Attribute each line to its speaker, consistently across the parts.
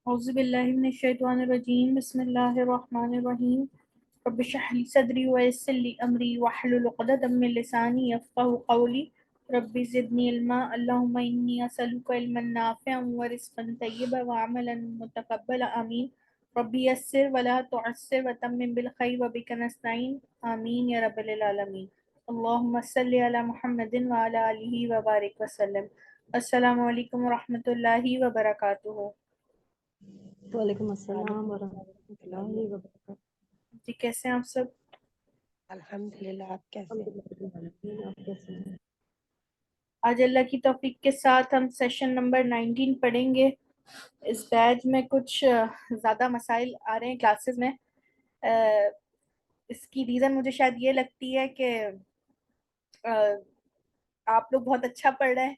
Speaker 1: أعوذ بالله من الشيطان الرجيم بسم الله الرحمن الرحيم رب اشرح لي صدري ويسر لي أمري واحلل عقدة من لساني يفقهوا قولي رب زدني علما اللهم إني أسألك علما نافعا ورزقا طيبا وعملا متقبلا آمين رب يسر ولا تعسر وتمم بالخير وبك نستعين آمين يا رب العالمين اللهم صل على محمد وعلى آله وبارك وسلم السلام علیکم ورحمۃ اللہ وبرکاتہ.
Speaker 2: وعلیکم السلام ورحمۃ اللہ وبرکاتہ.
Speaker 1: جی کیسے ہیں آپ سب؟
Speaker 3: الحمدللہ. آپ کیسے ہیں؟
Speaker 2: آپ کیسے ہیں؟
Speaker 1: آج اللہ کی توفیق کے ساتھ ہم سیشن نمبر 19 پڑھیں گے. اس بیچ میں کچھ زیادہ مسائل آ رہے ہیں کلاسز میں. اس کی ریزن مجھے شاید یہ لگتی ہے کہ آپ لوگ بہت اچھا پڑھ رہے ہیں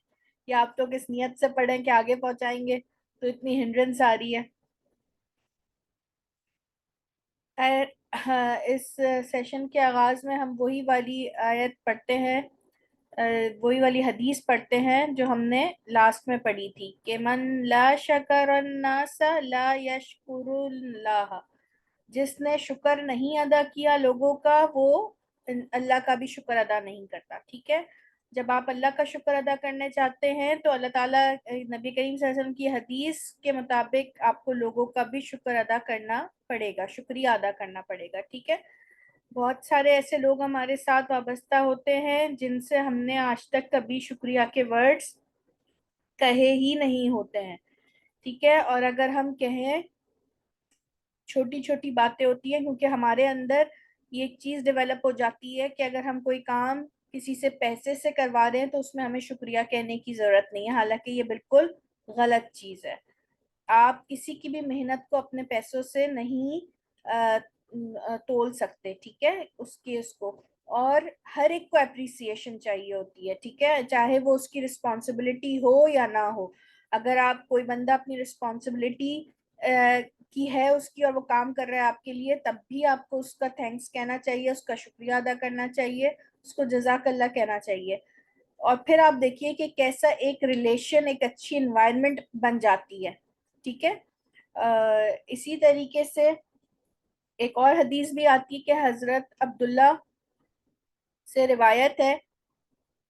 Speaker 1: یا آپ لوگ اس نیت سے پڑھ رہے ہیں کہ آگے پہنچائیں گے تو اتنی ہنڈرنس آ رہی ہے. اس سیشن کے آغاز میں ہم وہی والی آیت پڑھتے ہیں، وہی والی حدیث پڑھتے ہیں جو ہم نے لاسٹ میں پڑھی تھی کہ من لا شکر الناس لا یشکر اللہ، جس نے شکر نہیں ادا کیا لوگوں کا وہ اللہ کا بھی شکر ادا نہیں کرتا. ٹھیک ہے، جب آپ اللہ کا شکر ادا کرنے چاہتے ہیں تو اللہ تعالیٰ نبی کریم صلی اللہ علیہ وسلم کی حدیث کے مطابق آپ کو لوگوں کا بھی شکر ادا کرنا پڑے گا، شکریہ ادا کرنا پڑے گا. ٹھیک ہے، بہت سارے ایسے لوگ ہمارے ساتھ وابستہ ہوتے ہیں جن سے ہم نے آج تک کبھی شکریہ کے ورڈز کہے ہی نہیں ہوتے ہیں. ٹھیک ہے، اور اگر ہم کہیں چھوٹی چھوٹی باتیں ہوتی ہیں، کیونکہ ہمارے اندر یہ ایک چیز ڈیولپ ہو جاتی ہے کہ اگر ہم کوئی کام کسی سے پیسے سے کروا رہے ہیں تو اس میں ہمیں شکریہ کہنے کی ضرورت نہیں ہے، حالانکہ یہ بالکل غلط چیز ہے. آپ کسی کی بھی محنت کو اپنے پیسوں سے نہیں تول سکتے. ٹھیک ہے، اس کو اور ہر ایک کو اپریسیشن چاہیے ہوتی ہے. ٹھیک ہے، چاہے وہ اس کی رسپانسبلٹی ہو یا نہ ہو. اگر آپ کوئی بندہ اپنی رسپانسبلٹی کی ہے اس کی اور وہ کام کر رہا ہے آپ کے لیے، تب بھی آپ کو اس کا تھینکس کہنا چاہیے، اس کا شکریہ ادا کرنا چاہیے، اس کو جزاک اللہ کہنا چاہیے. اور پھر آپ دیکھیے کہ کیسا ایک ریلیشن، ایک اچھی انوائرمنٹ بن جاتی ہے. ٹھیک ہے، اسی طریقے سے ایک اور حدیث بھی آتی ہے کہ حضرت عبداللہ سے روایت ہے،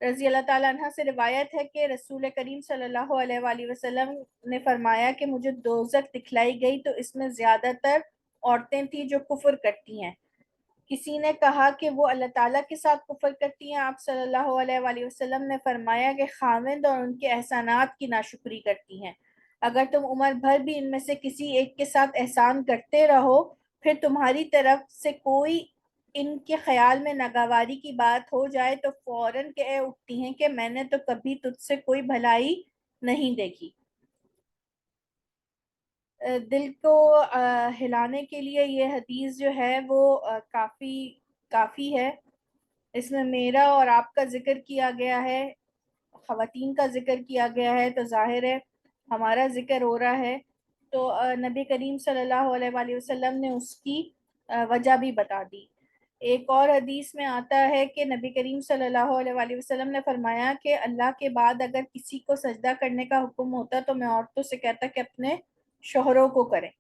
Speaker 1: رضی اللہ تعالیٰ عنہ سے روایت ہے کہ رسول کریم صلی اللہ علیہ وآلہ وسلم نے فرمایا کہ مجھے دوزخ دکھلائی گئی تو اس میں زیادہ تر عورتیں تھیں جو کفر کرتی ہیں. کسی نے کہا کہ وہ اللہ تعالیٰ کے ساتھ کفر کرتی ہیں. آپ صلی اللہ علیہ وآلہ وسلم نے فرمایا کہ خاوند اور ان کے احسانات کی ناشکری کرتی ہیں. اگر تم عمر بھر بھی ان میں سے کسی ایک کے ساتھ احسان کرتے رہو، پھر تمہاری طرف سے کوئی ان کے خیال میں ناگواری کی بات ہو جائے تو فوراً کہہ اٹھتی ہیں کہ میں نے تو کبھی تجھ سے کوئی بھلائی نہیں دیکھی. دل کو ہلانے کے لیے یہ حدیث جو ہے وہ کافی ہے. اس میں میرا اور آپ کا ذکر کیا گیا ہے، خواتین کا ذکر کیا گیا ہے، تو ظاہر ہے ہمارا ذکر ہو رہا ہے. تو نبی کریم صلی اللہ علیہ وآلہ وسلم نے اس کی وجہ بھی بتا دی. ایک اور حدیث میں آتا ہے کہ نبی کریم صلی اللہ علیہ وآلہ وسلم نے فرمایا کہ اللہ کے بعد اگر کسی کو سجدہ کرنے کا حکم ہوتا تو میں عورتوں سے کہتا کہ اپنے شوہروں کو کریں.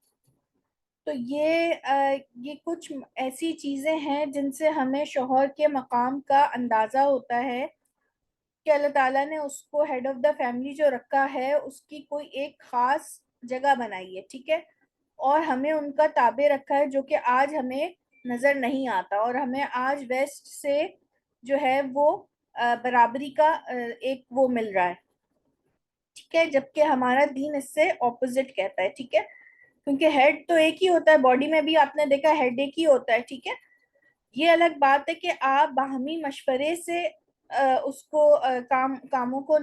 Speaker 1: تو یہ کچھ ایسی چیزیں ہیں جن سے ہمیں شوہر کے مقام کا اندازہ ہوتا ہے کہ اللہ تعالیٰ نے اس کو ہیڈ آف دا فیملی جو رکھا ہے اس کی کوئی ایک خاص جگہ بنائی ہے. ٹھیک ہے، اور ہمیں ان کا تابع رکھا ہے جو کہ آج ہمیں نظر نہیں آتا، اور ہمیں آج ویسٹ سے جو ہے وہ برابری کا ایک وہ مل رہا ہے. ٹھیک ہے، جبکہ ہمارا دین اس سے اپوزٹ کہتا ہے. ٹھیک ہے، کیونکہ ہیڈ تو ایک ہی ہوتا ہے، باڈی میں بھی آپ نے دیکھا ہیڈ ایک ہی ہوتا ہے. ٹھیک ہے، یہ الگ بات ہے کہ آپ باہمی مشورے سے اس کو کاموں کو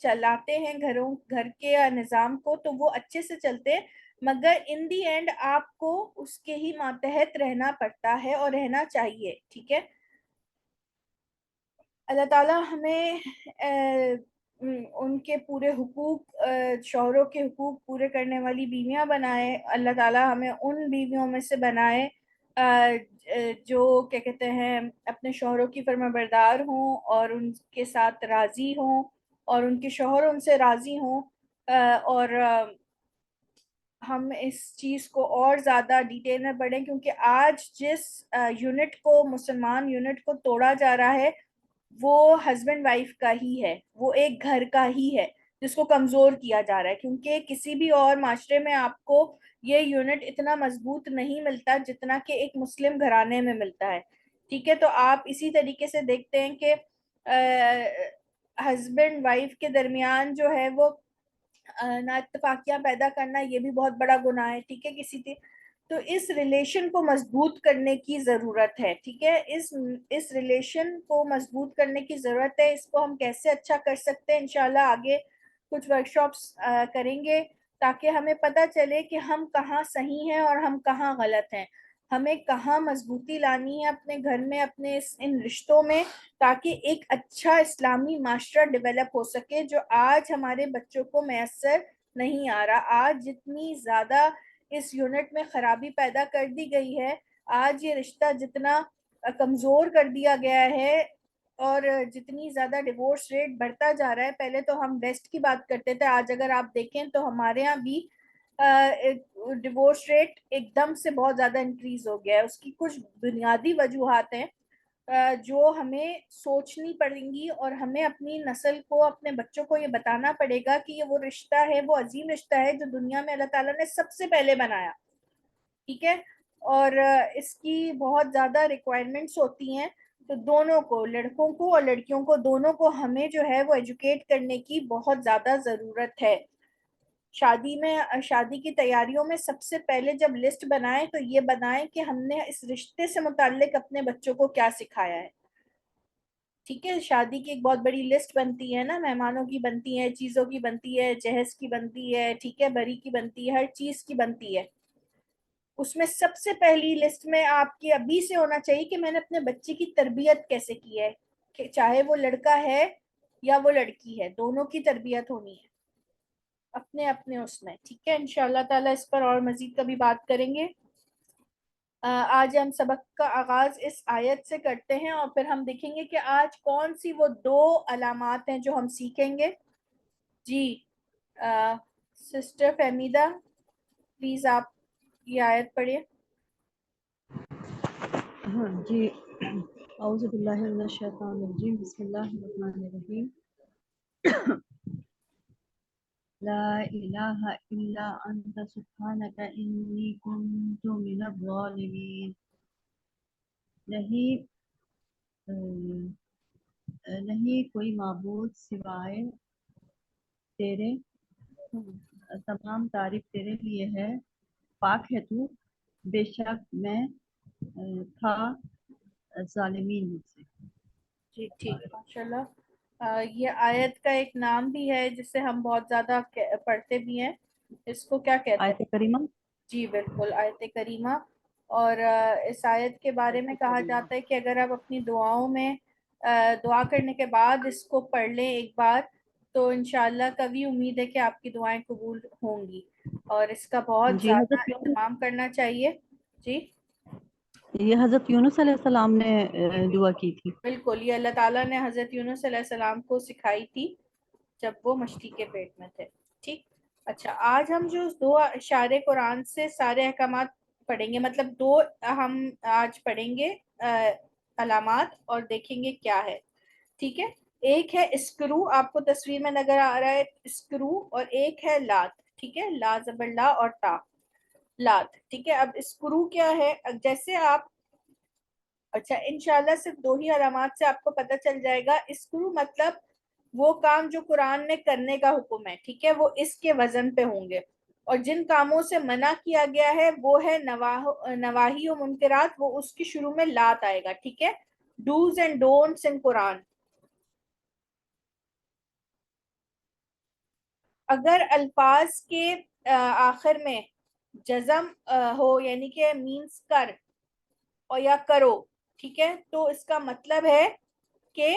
Speaker 1: چلاتے ہیں، گھر کے نظام کو، تو وہ اچھے سے چلتے ہیں، مگر ان دی اینڈ آپ کو اس کے ہی ماتحت رہنا پڑتا ہے اور رہنا چاہیے. ٹھیک ہے، اللہ تعالیٰ ہمیں ان کے پورے حقوق، شوہروں کے حقوق پورے کرنے والی بیویاں بنائے. اللہ تعالیٰ ہمیں ان بیویوں میں سے بنائے جو کیا کہتے ہیں اپنے شوہروں کی فرما بردار ہوں اور ان کے ساتھ راضی ہوں اور ان کے شوہر ان سے راضی ہوں. اور ہم اس چیز کو اور زیادہ ڈیٹیل میں پڑھیں، کیونکہ آج جس یونٹ کو، مسلمان یونٹ کو توڑا جا رہا ہے وہ ہسبینڈ وائف کا ہی ہے، وہ ایک گھر کا ہی ہے جس کو کمزور کیا جا رہا ہے، کیونکہ کسی بھی اور معاشرے میں آپ کو یہ یونٹ اتنا مضبوط نہیں ملتا جتنا کہ ایک مسلم گھرانے میں ملتا ہے. ٹھیک ہے، تو آپ اسی طریقے سے دیکھتے ہیں کہ ہسبینڈ وائف کے درمیان جو ہے وہ نا اتفاقیاں پیدا کرنا، یہ بھی بہت بڑا گناہ ہے. ٹھیک ہے، تو اس ریلیشن کو مضبوط کرنے کی ضرورت ہے. ٹھیک ہے، اس ریلیشن کو مضبوط کرنے کی ضرورت ہے. اس کو ہم کیسے اچھا کر سکتے ہیں، انشاءاللہ آگے کچھ ورکشاپس کریں گے تاکہ ہمیں پتہ چلے کہ ہم کہاں صحیح ہیں اور ہم کہاں غلط ہیں، ہمیں کہاں مضبوطی لانی ہے اپنے گھر میں، اپنے ان رشتوں میں، تاکہ ایک اچھا اسلامی معاشرہ ڈیولپ ہو سکے جو آج ہمارے بچوں کو میسر نہیں آ رہا. آج جتنی زیادہ اس یونٹ میں خرابی پیدا کر دی گئی ہے، آج یہ رشتہ جتنا کمزور کر دیا گیا ہے اور جتنی زیادہ ڈیورس ریٹ بڑھتا جا رہا ہے. پہلے تو ہم ویسٹ کی بات کرتے تھے، آج اگر آپ دیکھیں تو ہمارے ہاں بھی ڈیورس ریٹ ایک دم سے بہت زیادہ انکریز ہو گیا ہے. اس کی کچھ بنیادی وجوہات ہیں جو ہمیں سوچنی پڑیں گی، اور ہمیں اپنی نسل کو، اپنے بچوں کو یہ بتانا پڑے گا کہ یہ وہ رشتہ ہے، وہ عظیم رشتہ ہے جو دنیا میں اللہ تعالیٰ نے سب سے پہلے بنایا. ٹھیک ہے، اور اس کی بہت زیادہ ریکوائرمنٹس ہوتی ہیں. تو دونوں کو، لڑکوں کو اور لڑکیوں کو، دونوں کو ہمیں جو ہے وہ ایجوکیٹ کرنے کی بہت زیادہ ضرورت ہے. شادی کی تیاریوں میں سب سے پہلے جب لسٹ بنائیں تو یہ بنائیں کہ ہم نے اس رشتے سے متعلق اپنے بچوں کو کیا سکھایا ہے. ٹھیک ہے، شادی کی ایک بہت بڑی لسٹ بنتی ہے نا، مہمانوں کی بنتی ہے، چیزوں کی بنتی ہے، جہیز کی بنتی ہے، ٹھیک ہے، بری کی بنتی ہے، ہر چیز کی بنتی ہے. اس میں سب سے پہلی لسٹ میں آپ کی ابھی سے ہونا چاہیے کہ میں نے اپنے بچے کی تربیت کیسے کی ہے، کہ چاہے وہ لڑکا ہے یا وہ لڑکی ہے، دونوں کی تربیت ہونی ہے اپنے اپنے اس میں. ٹھیک ہے، انشاءاللہ تعالی اس پر اور مزید کبھی بات کریں گے. آج ہم سبق کا آغاز اس آیت سے کرتے ہیں اور پھر ہم دیکھیں گے کہ آج کون سی وہ 2 علامات ہیں جو ہم سیکھیں گے. جی سسٹر فہمیدہ پلیز آپ یہ آیت پڑھیے.
Speaker 2: ہاں جی، اعوذ باللہ من الشیطان الرجیم، بسم اللہ الرحمن الرحیم. لا الہ الا انت سبحانک انی کنت من الظالمین. نہیں نہیں کوئی معبود سوائے تیرے، تمام تعریف تیرے لیے ہے، پاک ہے تو، بے شک میں تھا ظالمین میں سے.
Speaker 1: جی ٹھیک، ماشاءاللہ. یہ آیت کا ایک نام بھی ہے جسے ہم بہت زیادہ پڑھتے بھی ہیں، اس کو کیا کہتے
Speaker 2: آیت
Speaker 1: ہیں؟
Speaker 2: کریمہ
Speaker 1: جی بالکل، آیت کریمہ. اور اس آیت کے بارے میں کہا جاتا ہے کہ اگر آپ اپنی دعاؤں میں دعا کرنے کے بعد اس کو پڑھ لیں ایک بار تو انشاءاللہ کبھی امید ہے کہ آپ کی دعائیں قبول ہوں گی، اور اس کا بہت
Speaker 2: جی،
Speaker 1: زیادہ
Speaker 2: حضرت یونس،
Speaker 1: اہتمام کرنا چاہیے. جی
Speaker 2: یہ حضرت یونس علیہ السلام نے دعا کی تھی.
Speaker 1: بالکل، یہ اللہ تعالیٰ نے حضرت یونس علیہ السلام کو سکھائی تھی جب وہ مچھلی کے پیٹ میں تھے. ٹھیک، اچھا آج ہم جو 2 اشارے قرآن سے سارے احکامات پڑھیں گے، مطلب 2 ہم آج پڑھیں گے علامات اور دیکھیں گے کیا ہے. ٹھیک ہے، ایک ہے اسکرو، آپ کو تصویر میں نظر آ رہا ہے اسکرو، اور ایک ہے لات. ٹھیک ہے، لا زبر لا اور تا، لات. ٹھیک ہے، اب اسکرو کیا ہے؟ جیسے آپ، اچھا انشاءاللہ صرف 2 ہی علامات سے آپ کو پتہ چل جائے گا. اسکرو مطلب وہ کام جو قرآن میں کرنے کا حکم ہے، ٹھیک ہے، وہ اس کے وزن پہ ہوں گے، اور جن کاموں سے منع کیا گیا ہے وہ ہے نواہی و منکرات، وہ اس کی شروع میں لات آئے گا. ٹھیک ہے، ڈوز اینڈ ڈونٹس ان قرآن. اگر الفاظ کے آخر میں جزم ہو، یعنی کہ مینس کر اور یا کرو، ٹھیک ہے، تو اس کا مطلب ہے کہ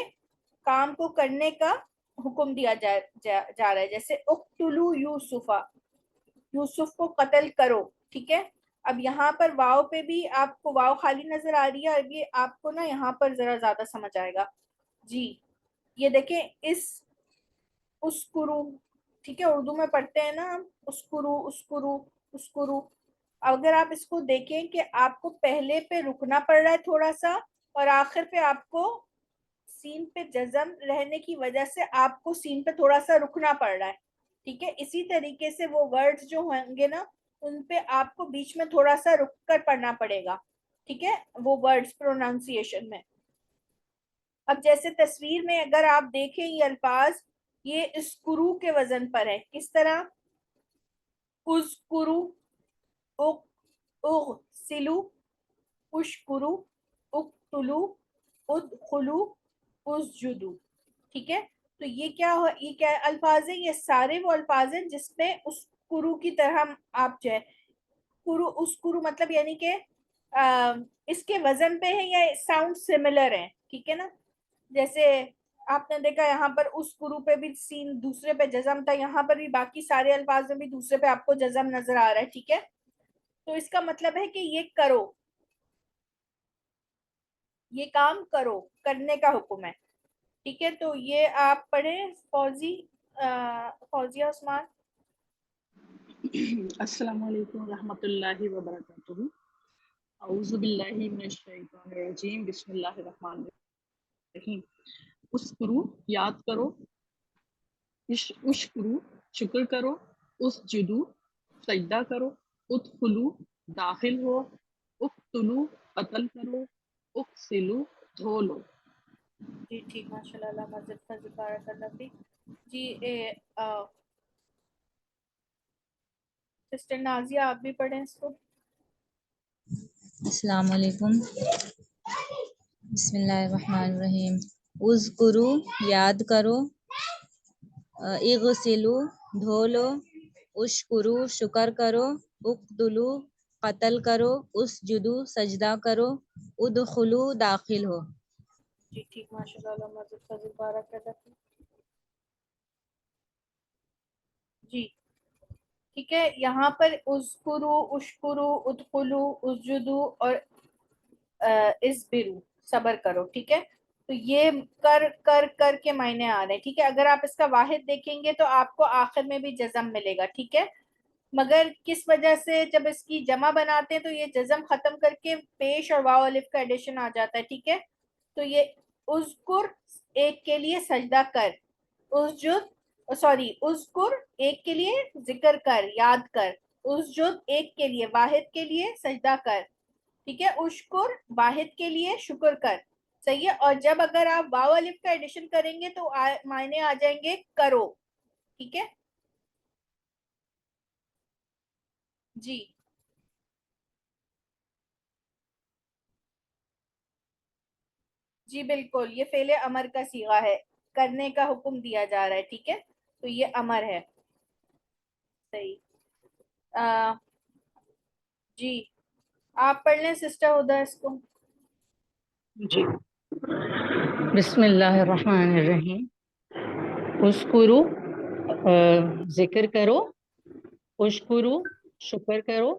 Speaker 1: کام کو کرنے کا حکم دیا جا رہا ہے. جیسے اقتلوا یوسفا، یوسف کو قتل کرو. ٹھیک ہے، اب یہاں پر واو پہ بھی آپ کو واو خالی نظر آ رہی ہے، اور یہ آپ کو نا یہاں پر ذرا زیادہ سمجھ آئے گا. جی یہ دیکھیں، اسکرو، ٹھیک ہے، اردو میں پڑھتے ہیں نا ہم اسکرو اسکرو، اسکرو. اگر آپ اس کو دیکھیں کہ آپ کو پہلے پہ رکنا پڑ رہا ہے تھوڑا سا اور آخر پہ آپ کو سین پہ جزم رہنے کی وجہ سے آپ کو سین پہ تھوڑا سا رکنا پڑ رہا ہے. ٹھیک ہے, اسی طریقے سے وہ ورڈز جو ہوں گے نا ان پہ آپ کو بیچ میں تھوڑا سا رک کر پڑھنا پڑے گا. ٹھیک ہے, وہ ورڈز پروناؤنسیشن میں. اب جیسے تصویر میں اگر آپ دیکھیں یہ الفاظ, یہ اسکرو کے وزن پر ہے. کس طرح؟ اسکرو, اغسلو, اشکرو, اقتلو, ادخلو, اسجدو. ٹھیک ہے, تو یہ کیا الفاظ ہیں؟ یہ سارے وہ الفاظ ہیں جس میں اسکرو کی طرح آپ جو ہے اسکرو مطلب یعنی کہ اس کے وزن پہ ہے یا ساؤنڈ سملر ہے. ٹھیک ہے نا, جیسے آپ نے دیکھا یہاں پر اس گرو پہ بھی سین دوسرے پہ جزم تھا, یہاں پر بھی باقی سارے الفاظ میں بھی دوسرے پہ آپ کو جزم نظر آ رہا ہے. ٹھیک ہے, تو اس کا مطلب ہے کہ یہ کرو, یہ کام کرو, کرنے کا حکم ہے. ٹھیک ہے, تو یہ آپ پڑھیں فوزیہ عثمان.
Speaker 4: السلام علیکم ورحمۃ اللہ وبرکاتہ. اعوذ باللہ من الشیطان الرجیم. بسم اللہ الرحمن الرحیم. اسکرو یاد کرو, اشکرو شکر کرو, اسجدو سجدہ کرو, ادخلو داخل ہو, اقتلو قتل کرو, اغسلو دھو لو.
Speaker 1: جی ٹھیک, ماشاء اللہ, مسجد فضل بارک اللہ فیک. جی سسٹر نازیہ آپ بھی پڑھیں اس کو.
Speaker 5: السلام علیکم. بسم اللہ الرحمن الرحیم. اذکرو یاد کرو, اغسلو دھو لو, اشکرو شکر کرو, اقتلو قتل کرو, اسجدو سجدہ کرو, ادخلو داخل ہو.
Speaker 1: جی ٹھیک, ماشاء اللہ, مسجد فضل بارک اللہ فیک. جی ٹھیک ہے, یہاں پر اذکرو, اشکرو, ادخلو, اسجدو اور اسبرو صبر کرو. ٹھیک ہے, تو یہ کر کر کر کے معنی آ رہے ہیں. ٹھیک ہے, اگر آپ اس کا واحد دیکھیں گے تو آپ کو آخر میں بھی جزم ملے گا. ٹھیک ہے, مگر کس وجہ سے جب اس کی جمع بناتے ہیں تو یہ جزم ختم کر کے پیش اور واو الف کا ایڈیشن آ جاتا ہے. ٹھیک ہے, تو یہ اذکر ایک کے لیے سجدہ کر, اذکر ایک کے لیے ذکر کر یاد کر, اسجد ایک کے لیے واحد کے لیے سجدہ کر. ٹھیک ہے, اشکر واحد کے لیے شکر کر. صحیح ہے, اور جب اگر آپ واو الف کا ایڈیشن کریں گے تو معنی آ جائیں گے کرو. ٹھیک ہے, جی جی بالکل, یہ فعل امر کا صیغہ ہے, کرنے کا حکم دیا جا رہا ہے. ٹھیک ہے, تو یہ امر ہے. صحیح. جی آپ پڑھ لیں سسٹر ہدا اس کو.
Speaker 4: جی بسم اللہ الرحمن الرحیم. اسکرو ذکر کرو, اشکرو شکر کرو,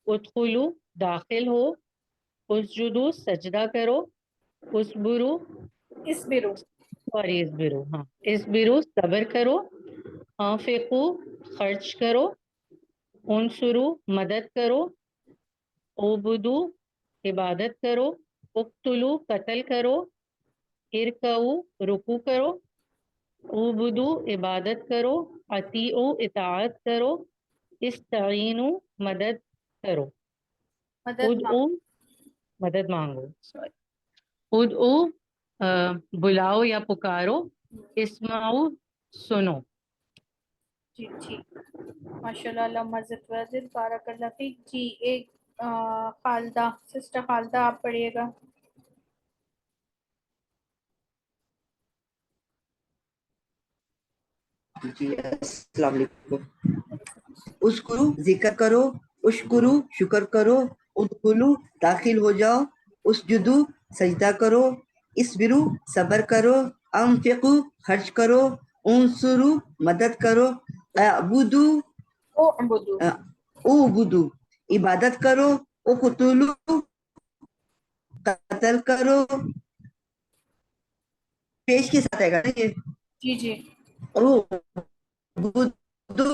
Speaker 4: ادخلو داخل ہو, اسجدو سجدہ کرو, اسبرو
Speaker 1: اسبرو,
Speaker 4: اسبرو ہاں اسبرو صبر کرو, انفقو خرچ کرو, انصرو مدد کرو, عبدو عبادت کرو, اقتلو قتل کرو, ارکعو رکوع کرو, عبدو عبادت کرو, اطیعو اطاعت کرو, استعینو مدد کرو,
Speaker 1: مدد
Speaker 4: ادعو مدد مانگو, ادعو بلاؤ یا پکارو, اسمعو سنو.
Speaker 1: جی ٹھیک, ماشاء اللہ, اللہ مسجد وزیر بارک اللہ فیک. جی ایک خالدہ, سسٹر خالدہ آپ پڑھیے گا.
Speaker 6: جی السلام علیکم. اسکرو ذکر کرو, اشکرو شکر کرو, ادخلو داخل ہو جاؤ, اسجدو سجدہ کرو, اسبرو صبر کرو, انفقو خرچ کرو, انصرو مدد کرو, اعبدو
Speaker 1: اعبدو
Speaker 6: اعبدو عبادت کرو, اقتلو قتل کرو. پیش کے ساتھ آئے گا نا یہ.
Speaker 1: جی جی
Speaker 6: اعبدو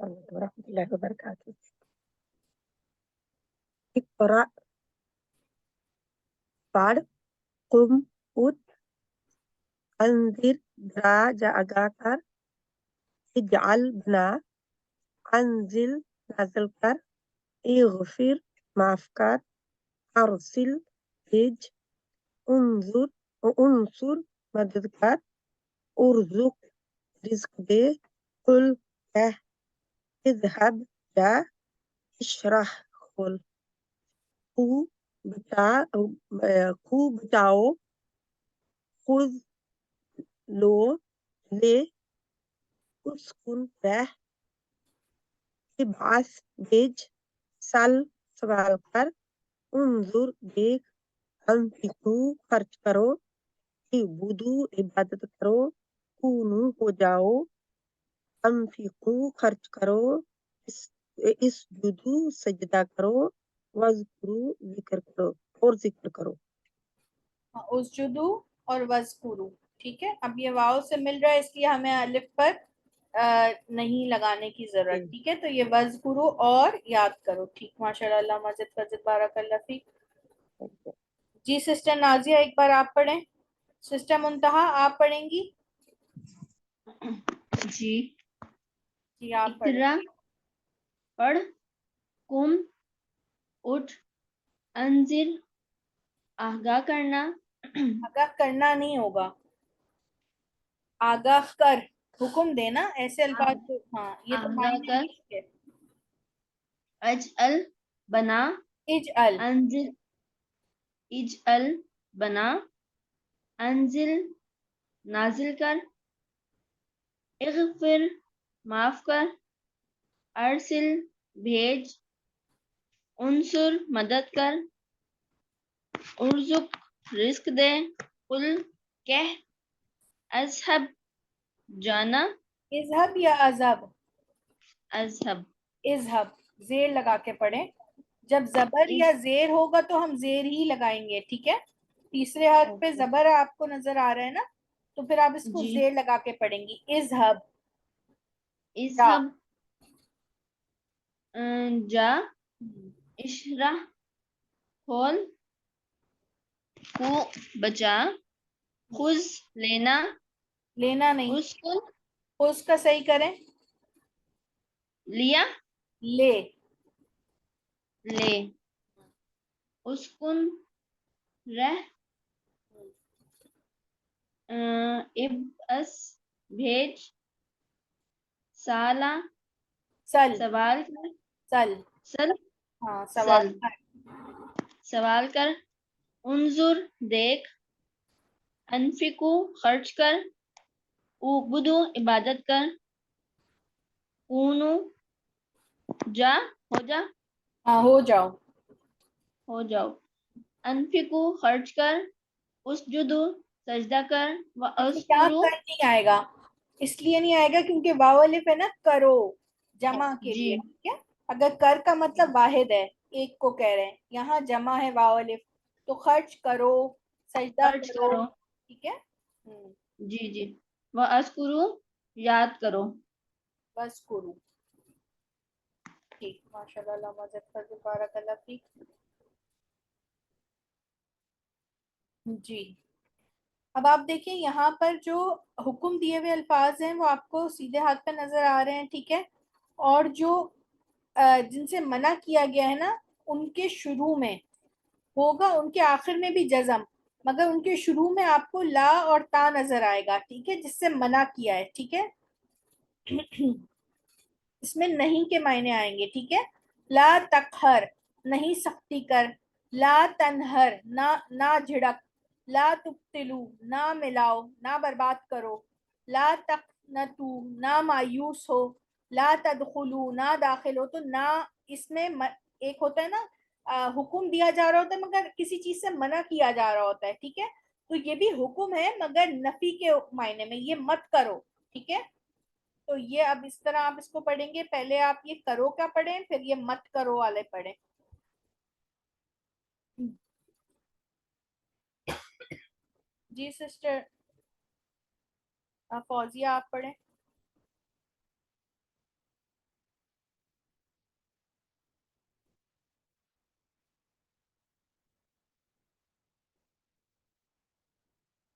Speaker 3: ورحمۃ اللہ وبرکاتہ. اقرا پڑھ، قم اٹھ، انذر ڈرا یا آگاہ کر، اجعل بنا، انزل نازل کر، اغفر معاف کر، ارسل بھیج، انصر مدد کر، ارزق رزق دے، قل کہہ، اذهب جا، اشرح کھول، کو بچاؤ، خذ لو لے، اسکن رہ، ابعث بھیج، سل سوال کر، انظر دیکھ، انفقو خرچ کرو، اعبدو عبادت کرو، کونو ہو جاؤ، انفقو خرچ کرو، اسجدو سجدہ کرو، وذکرو ذکر کرو اور ذکر کرو.
Speaker 1: اسجدو اور وذکرو. ٹھیک ہے، اب یہ واو سے مل رہا ہے اس لیے ہمیں الف پر نہیں لگانے کی ضرورت. ٹھیک ہے، تو یہ وذکرو اور یاد کرو. ٹھیک، ماشاء اللہ، مزید فضل، بارک اللہ فیک. جی سسٹر نازیہ ایک بار آپ پڑھیں. سسٹر منتہا آپ پڑھیں گی؟
Speaker 7: جی.
Speaker 1: جی آپ پڑھیں.
Speaker 7: اقرا پڑھ، قم اٹھ، انذر آگاہ کرنا،
Speaker 1: آگاہ کرنا نہیں ہوگا، آگاہ کر، حکم دینا. ایسے الفاظ تو ہاں یہ تو
Speaker 7: آگاہ
Speaker 1: معنی
Speaker 7: کر،
Speaker 1: نہیں ہے.
Speaker 7: اجعل بنا،
Speaker 1: اجعل،
Speaker 7: انزل اجعل بنا، انزل نازل کر، اغفر معاف کر، ارسل بھیج، انصر مدد کر، ارزق رزق دے، قل کہہ، اذهب جانا،
Speaker 1: اذهب یا اذهب؟
Speaker 7: اذهب
Speaker 1: اذهب زیر لگا کے پڑھیں. جب زبر یا زیر ہوگا تو ہم زیر ہی لگائیں گے. ٹھیک ہے، تیسرے حرف پہ زبر آپ کو نظر آ رہا ہے نا، تو پھر آپ اس کو
Speaker 7: جی.
Speaker 1: زیر لگا کے پڑھیں گی. اذهب جا.
Speaker 7: اذهب جا، اشرح کھول، کو بچا، خذ لینا،
Speaker 1: لینا نہیں،
Speaker 7: اس کو
Speaker 1: اس کا صحیح کریں،
Speaker 7: لیا،
Speaker 1: لے.
Speaker 7: لے، اسکن رہ، ابعث بھیج، سالا
Speaker 1: سل،
Speaker 7: سوال کر،
Speaker 1: سل،
Speaker 7: سل
Speaker 1: ہاں
Speaker 7: سل
Speaker 1: سوال کر.
Speaker 7: سوال کر، انظر دیکھ، انفقو خرچ کر، اعبدو عبادت کر، کونو جا ہو جا،
Speaker 1: ہاں ہو جاؤ.
Speaker 7: ہو جاؤ، انفقو خرچ کر، اسجدو سجدہ کر،
Speaker 1: اچھا، کیا
Speaker 7: واسکرو.
Speaker 1: کر نہیں آئے گا؟ اس لیے نہیں آئے گا کیونکہ واو الف ہے نا کرو، جمع کے
Speaker 7: جی.
Speaker 1: لیے. ٹھیک ہے، اگر کر کا مطلب واحد ہے، ایک کو کہہ رہے ہیں، یہاں جمع ہے واو الف، تو خرچ کرو، سجدہ
Speaker 7: خرچ
Speaker 1: کرو.
Speaker 7: کرو.
Speaker 1: ٹھیک ہے.
Speaker 7: جی جی. واسکرو یاد کرو.
Speaker 1: بس کرو. ٹھیک، ماشاء اللہ، مزید فضل، بارک اللہ فیک. جی اب آپ دیکھیں یہاں پر جو حکم دیے ہوئے الفاظ ہیں وہ آپ کو سیدھے ہاتھ پہ نظر آ رہے ہیں. ٹھیک ہے، اور جو جن سے منع کیا گیا ہے نا، ان کے شروع میں ہوگا، ان کے آخر میں بھی جزم، مگر ان کے شروع میں آپ کو لا اور تا نظر آئے گا. ٹھیک ہے، جس سے منع کیا ہے. ٹھیک ہے، اس میں نہیں کے معنی آئیں گے. ٹھیک ہے، لا تقہر، نہیں سختی کر، لا تنہر، نہ جھڑک، لا تبتلو، نہ ملاؤ، نہ برباد کرو، لا تقنطو، نہ مایوس ہو، لا تدخلو، نہ داخل ہو. تو نہ اس میں ایک ہوتا ہے نا، حکم دیا جا رہا ہوتا ہے مگر کسی چیز سے منع کیا جا رہا ہوتا ہے. ٹھیک ہے، تو یہ بھی حکم ہے مگر نفی کے معنی میں، یہ مت کرو. ٹھیک ہے، تو یہ اب اس طرح آپ اس کو پڑھیں گے. پہلے آپ یہ کرو کیا پڑھیں، پھر یہ مت کرو والے پڑھیں. جی سسٹر فوزیہ آپ پڑھیں.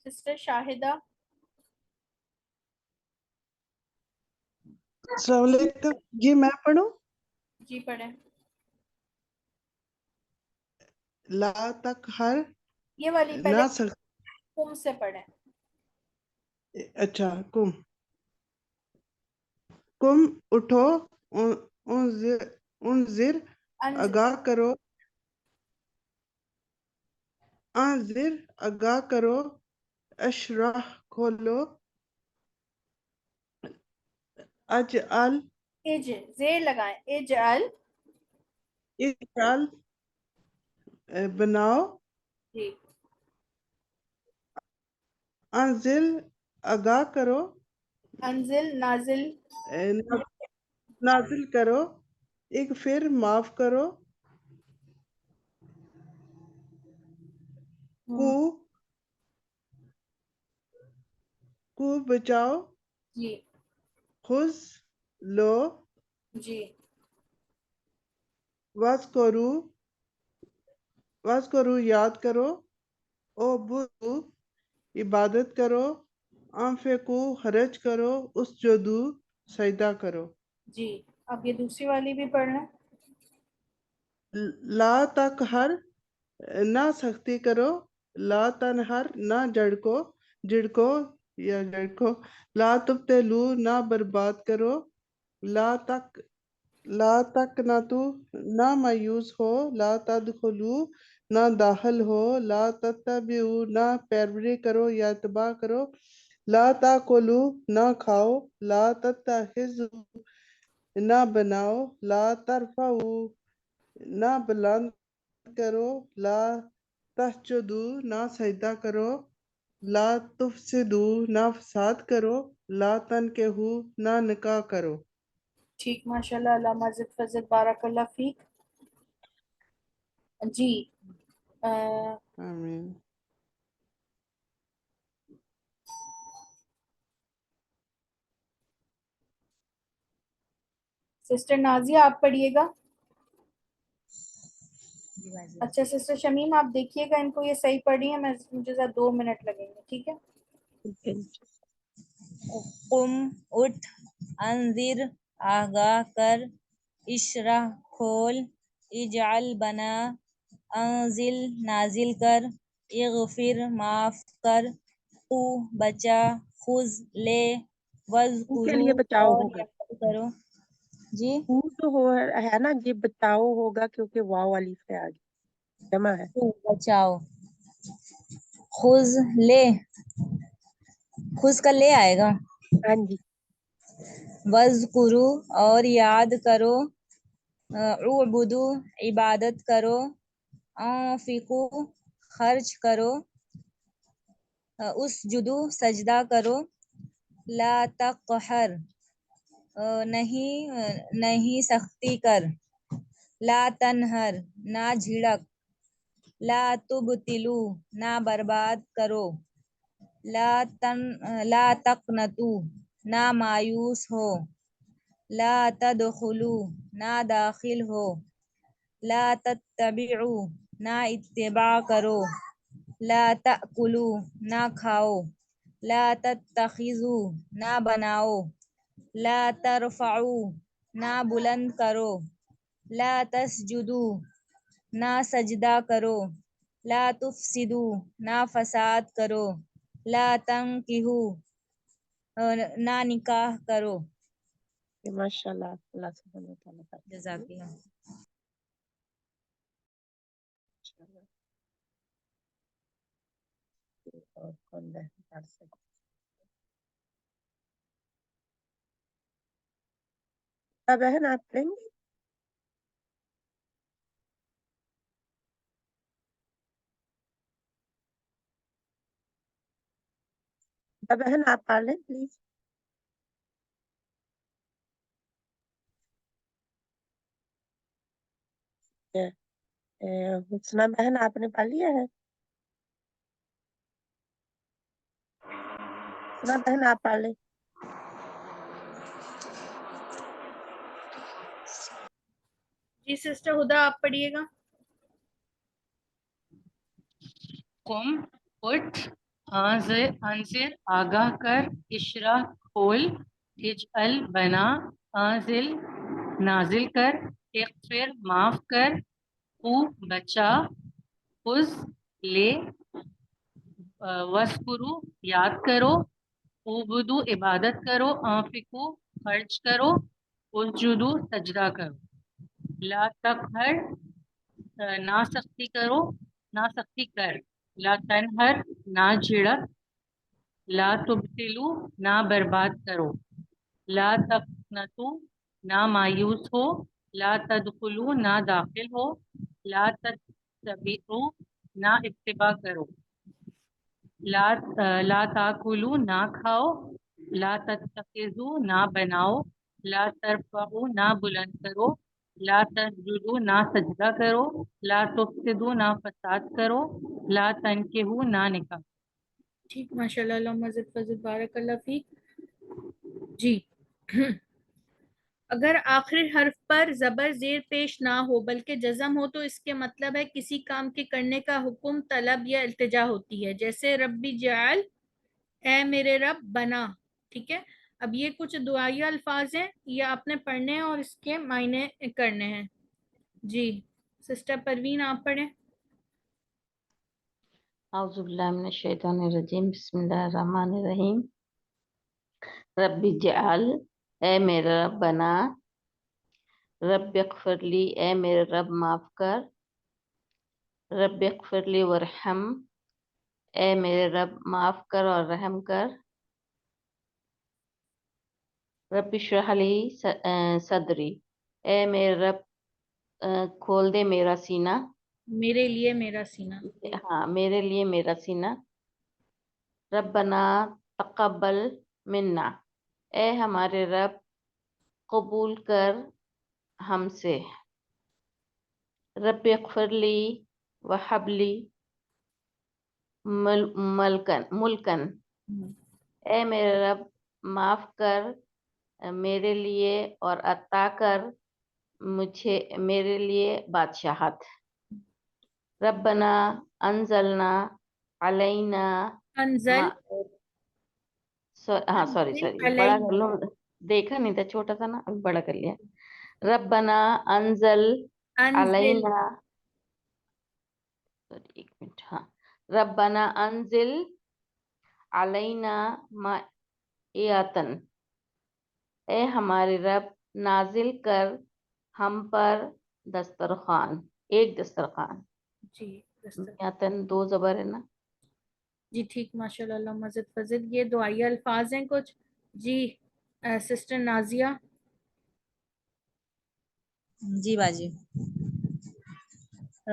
Speaker 1: سسٹر شاہدہ.
Speaker 8: السلام علیکم. جی میں پڑھوں.
Speaker 1: جی پڑھیں.
Speaker 8: لا تک ہر
Speaker 1: یہ والی پہلے
Speaker 8: نہ سک.
Speaker 1: قم سے پڑھیں.
Speaker 8: اچھا کم. کم اٹھو. انذر
Speaker 1: انذر
Speaker 8: آگاہ کرو. انذر آگاہ کرو. اشرح کھولو. اجعل
Speaker 1: اج زیر لگائیں. اجعل.
Speaker 8: اجعل بناؤ.
Speaker 1: جی.
Speaker 8: انزل آگاہ کرو.
Speaker 1: انزل نازل.
Speaker 8: نازل کرو. اغفر معاف کرو. کو بچاؤ.
Speaker 1: جی.
Speaker 8: خذ لو.
Speaker 1: جی.
Speaker 8: واذکرو یاد کرو. او بدو عبادت کرو. انفقو خرچ کرو. اسجدو سجدہ کرو.
Speaker 1: جی. اب یہ دوسری والی بھی پڑھ لیں.
Speaker 8: لا تقہر نہ سختی کرو. لا تنہر نہ جھڑکو یا جھڑکو. لا تبتلو نہ برباد کرو. لا تقنطو نہ مایوس ہو. لا تدخلو نہ داخل ہو. لا تتبعو نہ پیروی کرو یا اتباع کرو. لا تاکلو نہ کھاؤ. لا تتخذو نہ بناؤ. لا ترفعو نہ بلند کرو. لا تسجدو نہ سجدہ کرو. لا تفسدو نہ فساد کرو. لا تنکحو نہ نکاح کرو.
Speaker 1: ٹھیک. ماشاءاللہ. علامہ زد فضل بارک اللہ فیک. جی.
Speaker 8: آمین.
Speaker 1: سسٹر نازیہ آپ پڑھیے گا. اچھا سسٹر شمیم آپ دیکھیے گا ان کو یہ صحیح پڑھی ہے. مجھے ذرا 2 منٹ لگیں گے. ٹھیک ہے.
Speaker 5: قم اٹھ. انذر آگاہ کر. اشرح کھول. اجعل بنا. انزل نازل کر. اغفر معاف کر. تو بچا. خذ لے.
Speaker 3: ان کے
Speaker 5: وذکرو
Speaker 3: لیے بچاؤ
Speaker 5: اور
Speaker 3: ہوگا.
Speaker 5: یاد کرو. جی.
Speaker 3: وہ جو ہے نا یہ بچاؤ ہوگا کیونکہ واو والی سے آگے جمع ہے.
Speaker 5: تو بچاؤ. خذ لے. خذ کا لے آئے گا.
Speaker 3: ہاں جی.
Speaker 5: وذکرو اور یاد کرو. اعبدو عبادت کرو. انفقو خرچ کرو. اسجدو سجدہ کرو. لا تقہر نہیں سختی کر. لا تنہر نہ جھڑک. لا تبتلو نہ برباد کرو. لا تقنطو نہ مایوس ہو. لا تدخلو نہ داخل ہو. لا تتبعو نہ اتباع کرو. لا تأکلو نہ کھاؤ. لا تتخذو نہ بناؤ. لا ترفعو نہ بلند کرو. لا تسجدو نہ سجدہ کرو. لا تفسدو نہ فساد کرو. لا تنکحو نہ نکاح کرو.
Speaker 3: ماشاء اللہ. اللہ سبحانہ وتعالیٰ کا
Speaker 5: جزاک اللہ.
Speaker 3: اور کون بہن پڑھ سکتے. بہن آپ پڑھیں گے. بہن آپ پڑھ لیں پلیز. حسنہ بہن آپ نے پڑھ لیا ہے. حسنہ بہن آپ پڑھ لیں.
Speaker 1: جی سسٹر ہدا آپ پڑھیے گا.
Speaker 4: قم اٹھ.
Speaker 9: انذر آگاہ کر، اشرح کھول، اجعل بنا، انزل نازل کر، اغفر معاف کر، او بچا، خذ لے، وَاذْکُرُوا یاد کرو، اعبدو عبادت کرو، انفقو خرچ کرو، اسجدو سجدہ کرو، لا تقہر نہ سختی کرو، نہ سختی کر، لا تنہر نہ جھڑک، لا تبتلو نہ برباد کرو، لا تقنطو نہ مایوس ہو، لا تدخلو نہ داخل ہو، لا تتبعو نہ اتباع کرو، لا تاکلو نہ کھاؤ، لا تتخذو نہ بناؤ، لا ترفعو نہ بلند کرو، لا تسجدو نہ سجدہ کرو، لا تفسدو نہ فساد کرو، لا تنکحو نہ نکاح۔
Speaker 1: ٹھیک، ماشاء اللہ، اللہم زد فزد، بارک اللہ فیک۔ جی اگر آخری حرف پر زبر زیر پیش نہ ہو بلکہ جزم ہو تو اس کے مطلب ہے کسی کام کے کرنے کا حکم، طلب یا التجا ہوتی ہے، جیسے ربی جعل، اے میرے رب بنا، ٹھیک ہے۔ اب یہ کچھ دعائیہ الفاظ ہیں، یہ آپ نے پڑھنے ہیں اور اس کے معنی کرنے ہیں۔ جی سسٹر پروین آپ پڑھیں۔
Speaker 10: اعوذ باللہ من الشیطان الرجیم، بسم اللہ الرحمن الرحیم۔ رب جعل، اے میرا رب بنا، رب اغفر لی، اے میرے رب معاف کر، رب اغفر لی ورحم، اے میرے رب معاف کر اور رحم کر، رب اشرح لی صدری، اے میرے رب کھول دے میرا سینہ،
Speaker 1: میرے لیے میرا سینہ۔
Speaker 10: ہاں میرے لیے میرا سینہ، ربنا تقبل منا، اے ہمارے رب قبول کر ہم سے، رب اغفر لی وہب لی ملکن، اے میرے رب معاف کر میرے لیے اور عطا کر مجھے میرے لیے بادشاہت، ربنا انزلنا علینا
Speaker 1: انزل،
Speaker 10: ہاں سوری بڑا کر لو، دیکھا نہیں تھا چھوٹا تھا نا، ابھی بڑا کر لیا، ربنا انزل
Speaker 1: انزل،
Speaker 10: علینا، ایک منٹ، ہاں ربنا انزل علینا مائیتن، اے ہمارے رب نازل کر ہم پر دسترخوان، ایک دسترخوان،
Speaker 1: جی
Speaker 10: مائیتن دو زبر ہے نا۔
Speaker 1: جی ٹھیک، ماشاء اللہ، اللہم زد فزد، یہ دعائیہ الفاظ ہیں کچھ۔ جی سسٹر نازیہ۔
Speaker 5: جی باجی،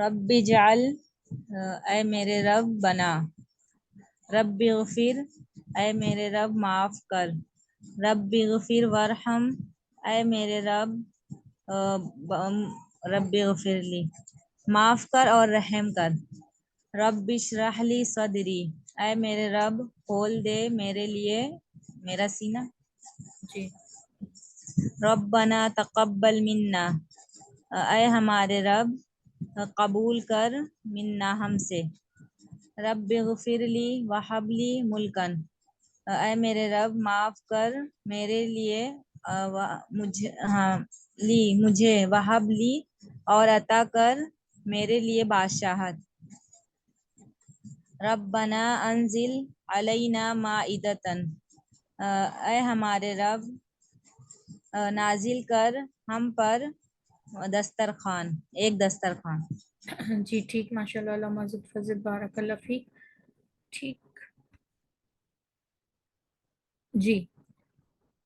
Speaker 5: رب جعل، اے میرے رب بنا، رب اغفر، اے میرے رب معاف کر، رب اغفر ورحم، اے میرے رب رب اغفر لی معاف کر اور رحم کر، رب اشرح لی صدری، اے میرے رب کھول دے میرے لیے میرا سینہ،
Speaker 1: جی
Speaker 5: ربنا تقبل منا، اے ہمارے رب قبول کر منا ہم سے، رب اغفر لی وہب لی ملکن، اے میرے رب معاف کر میرے لیے مجھے وہب لی اور عطا کر میرے لیے بادشاہت، ربنا انزل علینا مائدتن، اے ہمارے رب نازل کر ہم پر دسترخوان، ایک دسترخوان۔
Speaker 1: جی ٹھیک، ماشاء اللہ، اللہم زد فزد، بارک اللہ فیک۔ ٹھیک، جی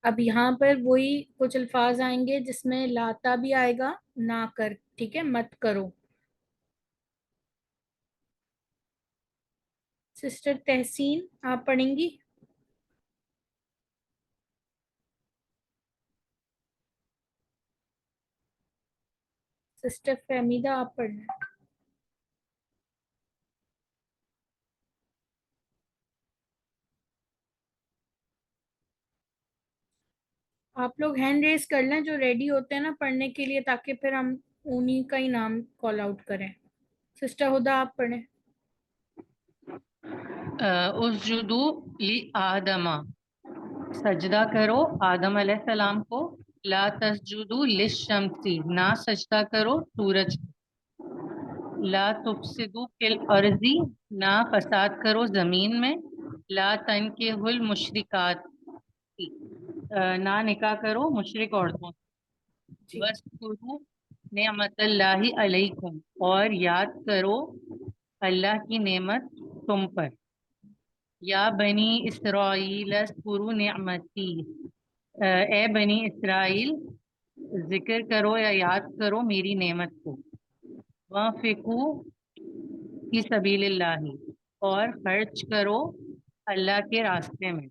Speaker 1: اب یہاں پر وہی کچھ الفاظ آئیں گے جس میں لاتا بھی آئے گا، نہ کر، ٹھیک ہے، مت کرو۔ سسٹر تحسین آپ پڑھیں گی۔ سسٹر فہمیدہ آپ پڑھیں۔ آپ لوگ ہینڈ ریز کر لیں جو ریڈی ہوتے ہیں نا پڑھنے کے لیے، تاکہ پھر ہم انہی کا ہی نام کال آؤٹ کریں۔ سسٹر ہدا آپ پڑھیں۔
Speaker 9: اسجدو لی آدما، سجدہ کرو آدم علیہ السلام کو. لا تسجدو للشمسی، نہ سجدہ کرو سورج کو. لا تفسدو فی الارض، نہ فساد کرو زمین میں. لا تنکحوا المشرکات، نہ نکاح کرو مشرک عورتوں سے. وَاذْكُرُوا نعمت اللہ علیکم، اور یاد کرو اللہ کی نعمت تم پر. یا بنی اسرائیل اذکروا نعمتی، اے بنی اسرائیل ذکر کرو یا یاد کرو میری نعمت کو. وانفقوا فی سبیل اللہ، اور خرچ کرو اللہ کے راستے میں.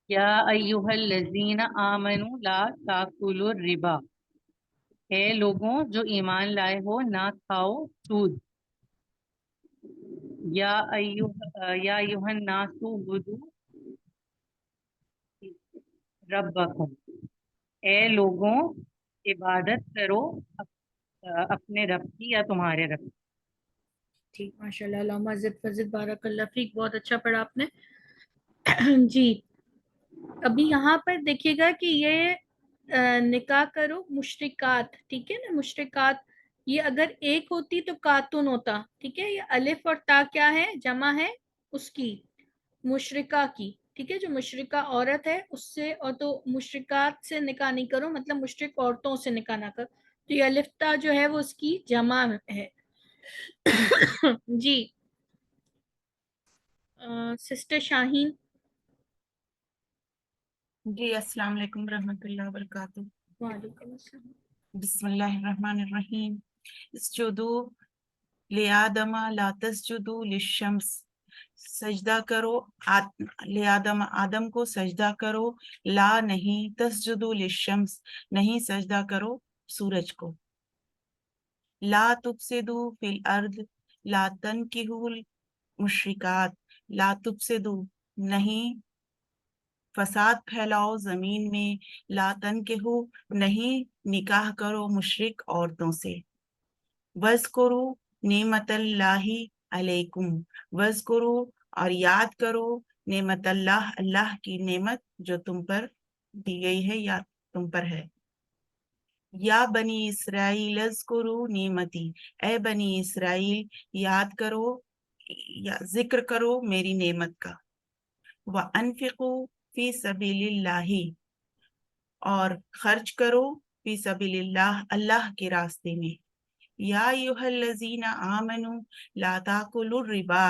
Speaker 9: یا ایھا الذین آمنوا لا تاکلوا الربا، اے لوگوں جو ایمان لائے ہو نہ کھاؤ سود. یا ایھا الناس اعبدوا ربکم، اے لوگوں عبادت کرو اپنے رب کی یا تمہارے رب کی.
Speaker 1: ٹھیک، ماشاء اللہ، علامہ زد فضد بارک اللہ فیک، بہت اچھا پڑھا آپ نے. جی ابھی یہاں پر دیکھیے گا کہ یہ نکاح کرو مشرکات، ٹھیک ہے نا. مشرکات یہ اگر ایک ہوتی تو کاتون ہوتا، ٹھیک ہے. یہ الف اور تا کیا ہے؟ جمع ہے اس کی، مشرکہ کی، ٹھیک ہے. جو مشرکہ عورت ہے اس سے، اور تو مشرکات سے نکاح نہیں کرو، مطلب مشرک عورتوں سے نکاح نہ کرو. تو یہ الف تا جو ہے وہ اس کی جمع ہے. جی سسٹر شاہین.
Speaker 11: جی السلام علیکم ورحمۃ اللہ وبرکاتہ.
Speaker 1: وعلیکم السلام.
Speaker 11: بسم اللہ الرحمن الرحیم. اسجدوا لآدم لا تسجدوا للشمس، سجدہ کرو لآدم، آدم کو سجدہ کرو. لا نہیں، تسجدوا للشمس نہیں سجدہ کرو سورج کو. لا تفسدوا فی الارض لا تنکحوا المشرکات، لا تفسدوا نہیں فساد پھیلاؤ زمین میں. لا تنکحوا نہیں نکاح کرو مشرک عورتوں سے. وَاذْكُرُوا نعمت اللہ علیکم، وَاذْكُرُوا اور یاد کرو نعمت اللہ، اللہ کی نعمت جو تم پر دی گئی ہے یا تم پر ہے. یا بنی اسرائیل اذکروا نعمتی، اے بنی اسرائیل یاد کرو یا ذکر کرو میری نعمت کا. وَأَنفِقُوا فی سبیل اللہ، اور خرچ کرو فی سبیل اللہ، اللہ کے راستے میں. یا ایھا الذین آمنوا لا تاکلوا الربا،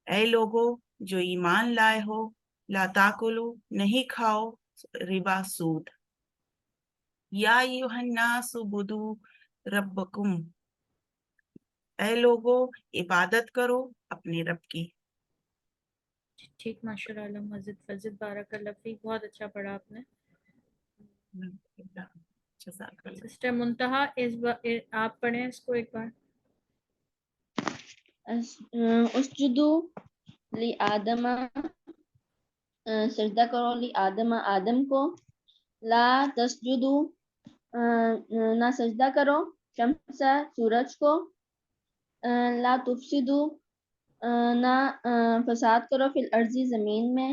Speaker 11: اے لوگو جو ایمان لائے ہو، لا تاکلوا نہیں کھاؤ ربا سود. یا ایھا الناس اعبدوا ربکم، اے لوگو عبادت کرو اپنے رب کی.
Speaker 1: ٹھیک، ماشاء اللہ، علامہ زد فضد بارک اللہ فیک، بہت اچھا پڑھا آپ نے.
Speaker 11: جزاک اللہ.
Speaker 1: سسٹر منتہا آپ پڑھیں اس کو ایک بار.
Speaker 7: اسجدوا لی آدم، سجدہ کرو لی آدم، آدم کو. لا تسجدوا، نہ سجدہ کرو شمس، سورج کو. لا تفسدوا، نہ فساد کرو فی الارض، زمین میں.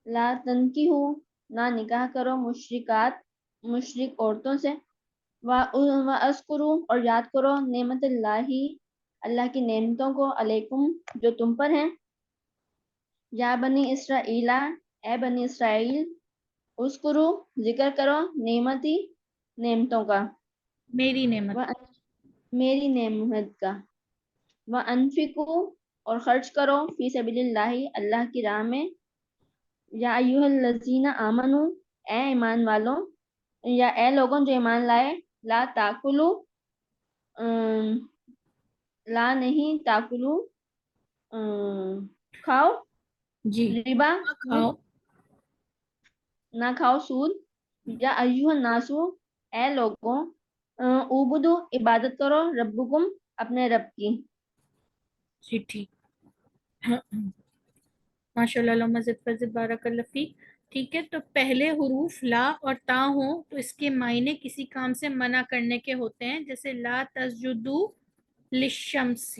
Speaker 7: لا تنکحوا، نہ نکاح کرو مشرکات، مشرک عورتوں سے. وَاذْكُرُوا اور یاد کرو نعمت اللہ، اللہ کی نعمتوں کو، علیکم جو تم پر ہیں. یا بنی اسرائیل، اے بنی اسرائیل. اذکروا ذکر کرو نعمتی نعمتوں کا،
Speaker 1: میری نعمت.
Speaker 7: میری نعمت کا. وَأَنفِقُوا اور خرچ کرو فی سبیل اللہ، اللہ کی راہ میں. یا ایھا الذین آمنوا اے ایمان والوں، یا اے لوگوں جو ایمان لائے. لا تاکلوا، لا نہیں، تاکلوا کھاؤ.
Speaker 1: جی
Speaker 7: ربا
Speaker 1: کھاؤ.
Speaker 7: نہ کھاؤ سود. یا ایھا الناس اے لوگوں، اعبدوا عبادت کرو ربکم اپنے رب کی.
Speaker 1: جی ٹھیک، ماشاء اللہ، علامہ زد فضد بارک اللہ فیک. ٹھیک ہے، تو پہلے حروف لا اور تا ہوں تو اس کے معنی کسی کام سے منع کرنے کے ہوتے ہیں، جیسے لا تسجدوا للشمس،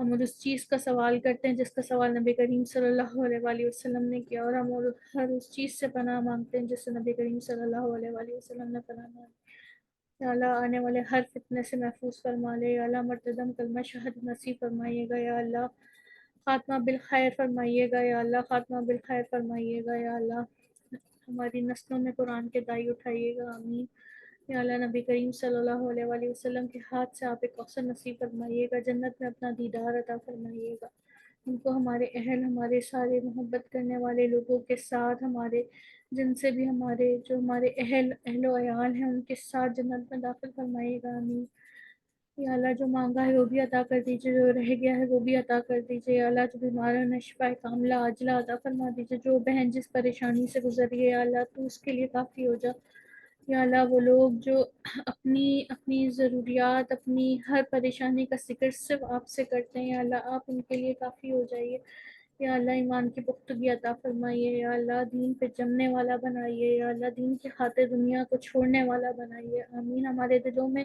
Speaker 1: ہم اس چیز کا سوال کرتے ہیں جس کا سوال نبی کریم صلی اللہ علیہ وآلہ وسلم نے کیا، اور ہم ہر اس چیز سے پناہ مانگتے ہیں جس سے نبی کریم صلی اللہ علیہ وآلہ وسلم نے پناہ مانگی۔ یا اللہ آنے والے ہر فتنے سے محفوظ فرما لے، یا اللہ مرتدم کلمہ شہادت نصیب فرمائیے گا، یا اللہ خاتمہ بالخیر فرمائیے گا، یا اللہ خاتمہ بالخیر فرمائیے گا، یا اللہ ہماری نسلوں میں قرآن کے دائی اٹھائیے گا، آمین۔ یا اللہ نبی کریم صلی اللہ علیہ وآلہ وسلم کے ہاتھ سے آپ کوثر نصیب فرمائیے گا، جنت میں اپنا دیدار عطا فرمائیے گا، ان کو ہمارے اہل، ہمارے سارے محبت کرنے والے لوگوں کے ساتھ، ہمارے جن سے بھی جو ہمارے اہل و عیال ہیں ان کے ساتھ جنت میں داخل فرمائیے گا، آمین۔ یا اللہ جو مانگا ہے وہ بھی عطا کر دیجیے، جو رہ گیا ہے وہ بھی عطا کر دیجیے، یا اللہ جو بیمار ہے شفا کاملہ عاجلہ عطا فرما دیجیے، جو بہن جس پریشانی سے گزر رہی ہے یا اللہ تو اس کے لیے کافی ہو جا، یا اللہ وہ لوگ جو اپنی ضروریات، اپنی ہر پریشانی کا ذکر صرف آپ سے کرتے ہیں، یا اللہ آپ ان کے لیے کافی ہو جائیے، یا اللہ ایمان کی پختگی عطا فرمائیے، یا اللہ دین پہ جمنے والا بنائیے، یا اللہ دین کی خاطر دنیا کو چھوڑنے والا بنائیے، آمین۔ ہمارے دلوں میں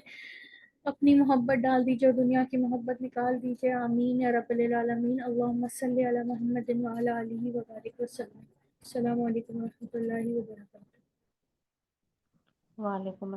Speaker 1: اپنی محبت ڈال دیجیے اور دنیا کی محبت نکال دیجیے، آمین یا رب العالمین۔ اللہم صلی علی محمد وعلی آلہ وبارک وسلم۔ السلام علیکم ورحمۃ اللہ وبرکاتہ۔
Speaker 10: وعلیکم